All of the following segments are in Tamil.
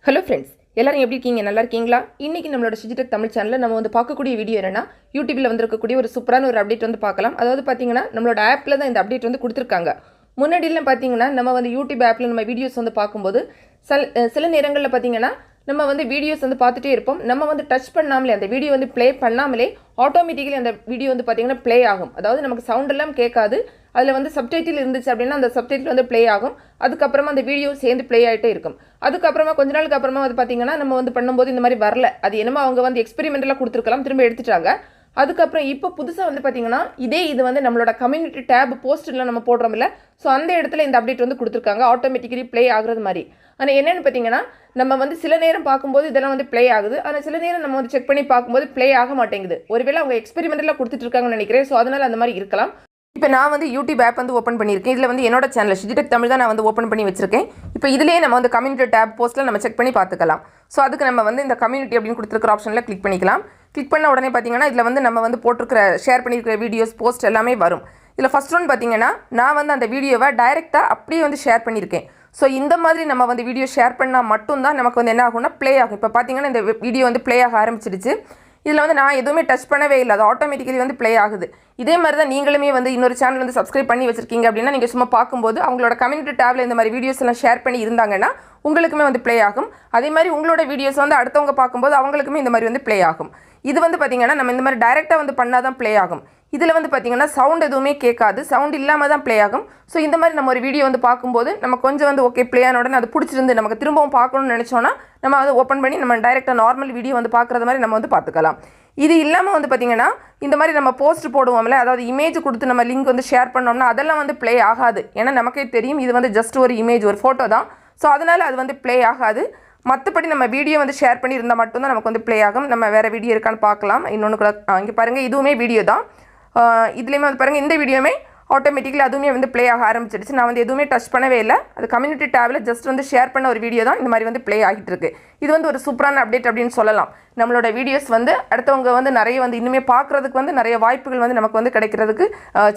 ஹலோ ஃப்ரெண்ட்ஸ், எல்லாரும் எப்படி இருக்கீங்க? நல்லா இருக்கீங்களா? இன்றைக்கி நம்மளோட ஷிஜிடெக் தமிழ் சேனலில் நம்ம வந்து பார்க்கக்கூடிய வீடியோ என்னென்னா, யூடியூப்பில் வந்திருக்கக்கூடிய ஒரு சூப்பரான ஒரு அப்டேட் வந்து பார்க்கலாம். அதாவது பார்த்தீங்கன்னா, நம்மளோட ஆப்பில் தான் இந்த அப்டேட் வந்து கொடுத்துருக்காங்க. முன்னாடிலாம் பார்த்தீங்கன்னா, நம்ம வந்து யூடியூப் ஆப்பில் நம்ம வீடியோஸ் வந்து பார்க்கும்போது சில நேரங்களில் பார்த்தீங்கன்னா, நம்ம வந்து வீடியோஸ் வந்து பார்த்துட்டே இருப்போம். நம்ம வந்து டச் பண்ணாமலே அந்த வீடியோ வந்து ப்ளே பண்ணாமலே ஆட்டோமேட்டிக்கலி அந்த வீடியோ வந்து பார்த்தீங்கன்னா ப்ளே ஆகும். அதாவது நமக்கு சவுண்ட் எல்லாம் கேட்காது. அதில் வந்து சப்டைட்டில் இருந்துச்சு அப்படின்னா அந்த சப்டைட்டில் வந்து ப்ளே ஆகும். அதுக்கப்புறமா அந்த வீடியோ சேர்ந்து ப்ளே ஆகிட்டே இருக்கும். அதுக்கப்புறமா கொஞ்ச நாளுக்கு அப்புறமா வந்து பார்த்தீங்கன்னா நம்ம வந்து பண்ணும்போது இந்த மாதிரி வரல. அது என்னமோ அவங்க வந்து எக்ஸ்பெரிமெண்டலாக கொடுத்துருக்கலாம், திரும்ப எடுத்துட்டாங்க. அதுக்கப்புறம் இப்போ புதுசாக வந்து பார்த்தீங்கன்னா இது வந்து நம்மளோட கம்யூனிட்டி டேப் போஸ்ட்டில் நம்ம போடுறோம்ல, ஸோ அந்த இடத்துல இந்த அப்டேட் வந்து கொடுத்துருக்காங்க, ஆட்டோமேட்டிக்கலி ப்ளே ஆகுறது மாதிரி. ஆனால் என்னென்னு பார்த்தீங்கன்னா, நம்ம வந்து சில நேரம் பார்க்கும்போது இதெல்லாம் வந்து ப்ளே ஆகுது. ஆனால் சில நேரம் நம்ம வந்து செக் பண்ணி பார்க்கும்போது ப்ளே ஆக மாட்டேங்குது. ஒருவேளை அவங்க எக்ஸ்பெரிமெண்டலாக கொடுத்துட்ருக்காங்கன்னு நினைக்கிறேன். ஸோ அதனால் அந்த மாதிரி இருக்கலாம். இப்போ நான் வந்து யூடியூப் ஆப் வந்து ஓப்பன் பண்ணியிருக்கேன். இதில் வந்து என்னோட சேனல் ஷிஜிடெக் தமிழ் தான் நான் வந்து ஓப்பன் பண்ணி வச்சிருக்கேன். இப்போ இதிலேயே நம்ம வந்து கம்யூனிட்டி டேப் போஸ்ட்டில் நம்ம செக் பண்ணி பார்த்துக்கலாம். ஸோ அதுக்கு நம்ம வந்து இந்த கம்யூனிட்டி அப்படின்னு கொடுத்துருக்கிற ஆப்ஷனில் கிளிக் பண்ணிக்கலாம். கிளிக் பண்ண உடனே பார்த்தீங்கன்னா இதில் வந்து நம்ம வந்து போட்டிருக்கிற ஷேர் பண்ணியிருக்கிற வீடியோஸ் போஸ்ட் எல்லாமே வரும். இதில் ஃபஸ்ட் ஒன் பார்த்தீங்கன்னா நான் வந்து அந்த வீடியோவை டைரெக்டாக அப்படியே வந்து ஷேர் பண்ணியிருக்கேன். ஸோ இந்த மாதிரி நம்ம வந்து வீடியோ ஷேர் பண்ணால் மட்டும்தான் நமக்கு வந்து என்ன ஆகும்னா ப்ளே ஆகும். இப்போ பார்த்தீங்கன்னா இந்த வீடியோ வந்து ப்ளே ஆக ஆரம்பிச்சிடுச்சு. இதில் வந்து நான் எதுவுமே டச் பண்ணவே இல்லை, அது ஆட்டோமேட்டிக்கலி வந்து ப்ளே ஆகுது. இதே மாதிரி தான் நீங்களுமே வந்து இன்னொரு சேனல் வந்து சப்ஸ்கிரைப் பண்ணி வச்சிருக்கீங்க அப்படின்னா நீங்கள் சும்மா பார்க்கும்போது அவங்களோட கம்யூனிட்டி டேப்ல இந்த மாதிரி வீடியோஸ் எல்லாம் ஷேர் பண்ணி இருந்தாங்கன்னா உங்களுக்குமே வந்து ப்ளே ஆகும். அதே மாதிரி உங்களோட வீடியோஸ் வந்து அடுத்தவங்க பார்க்கும்போது அவங்களுக்குமே இந்த மாதிரி வந்து ப்ளே ஆகும். இது வந்து பார்த்தீங்கன்னா நம்ம இந்த மாதிரி டைரெக்டாக வந்து பண்ணால் தான் ப்ளே ஆகும். இதில் வந்து பார்த்தீங்கன்னா சவுண்ட் எதுவுமே கேட்காது, சவுண்ட் இல்லாமல் தான் ப்ளே ஆகும். ஸோ இந்த மாதிரி நம்ம ஒரு வீடியோ வந்து பார்க்கும்போது நம்ம கொஞ்சம் வந்து ஓகே ப்ளே ஆன உடனே அது பிடிச்சிருந்து நமக்கு திரும்பவும் பார்க்கணும்னு நினச்சோன்னா நம்ம அதை ஓப்பன் பண்ணி நம்ம டைரெக்டாக நார்மல் வீடியோ வந்து பார்க்குறது மாதிரி நம்ம வந்து பார்த்துக்கலாம். இது இல்லாமல் வந்து பார்த்திங்கன்னா இந்த மாதிரி நம்ம போஸ்ட் போடுவோம்ல, அதாவது இமேஜ் கொடுத்து நம்ம லிங்க் வந்து ஷேர் பண்ணோம்னா அதெல்லாம் வந்து ப்ளே ஆகாது. ஏன்னா நமக்கே தெரியும் இது வந்து ஜஸ்ட் ஒரு இமேஜ், ஒரு ஃபோட்டோ தான். ஸோ அதனால் அது வந்து ப்ளே ஆகாது. மற்றபடி நம்ம வீடியோ வந்து ஷேர் பண்ணி இருந்தால் மட்டும்தான் நமக்கு வந்து ப்ளே ஆகும். நம்ம வேறு வீடியோ இருக்கான்னு பார்க்கலாம். இன்னொன்று கூட இங்கே பாருங்கள், இதுவுமே வீடியோ தான். இதுலேயுமே வந்து பாருங்கள், இந்த வீடியோமே ஆட்டோமேட்டிக்கலி அதுவுமே வந்து ப்ளே ஆக ஆரம்பிச்சிடுச்சு. நான் வந்து எதுவுமே டச் பண்ணவே இல்லை. அது கம்யூனிட்டி டேபில் ஜஸ்ட் வந்து ஷேர் பண்ண ஒரு வீடியோ தான் இந்த மாதிரி வந்து ப்ளே ஆகிட்டு இருக்கு. இது வந்து ஒரு சூப்பரான அப்டேட் அப்படின்னு சொல்லலாம். நம்மளோட வீடியோஸ் வந்து அடுத்தவங்க வந்து நிறைய வந்து இன்னுமே பார்க்குறதுக்கு வந்து நிறைய வாய்ப்புகள் வந்து நமக்கு வந்து கிடைக்கிறதுக்கு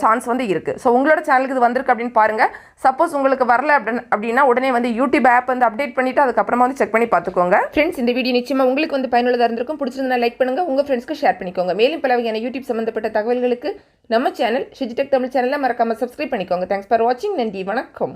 சான்ஸ் வந்து இருக்குது. ஸோ உங்களோட சேனலுக்கு இது வந்திருக்கு அப்படின்னு பாருங்கள். சப்போஸ் உங்களுக்கு வரல அப்படின்னா உடனே வந்து யூடியூப் ஆப் வந்து அப்டேட் பண்ணிவிட்டு அதுக்கப்புறமா வந்து செக் பண்ணி பார்த்துக்கோங்க. ஃப்ரெண்ட்ஸ், இந்த வீடியோ நிச்சயமாக உங்களுக்கு வந்து பயனுள்ளதாக இருந்திருக்கும். பிடிச்சிருந்தா லைக் பண்ணுங்கள், உங்கள் ஃப்ரெண்ட்ஸ்க்கு ஷேர் பண்ணிக்கோங்க. மேலும் பல வகையான யூடியூப் சம்மந்தப்பட்ட தகவல்களுக்கு நம்ம சேனல் ஷிஜிடெக் தமிழ் சேனலில் மறக்காமல் சப்ஸ்கிரைப் பண்ணிக்கோங்க. தேங்க்ஸ் ஃபார் வாட்சிங். நன்றி, வணக்கம்.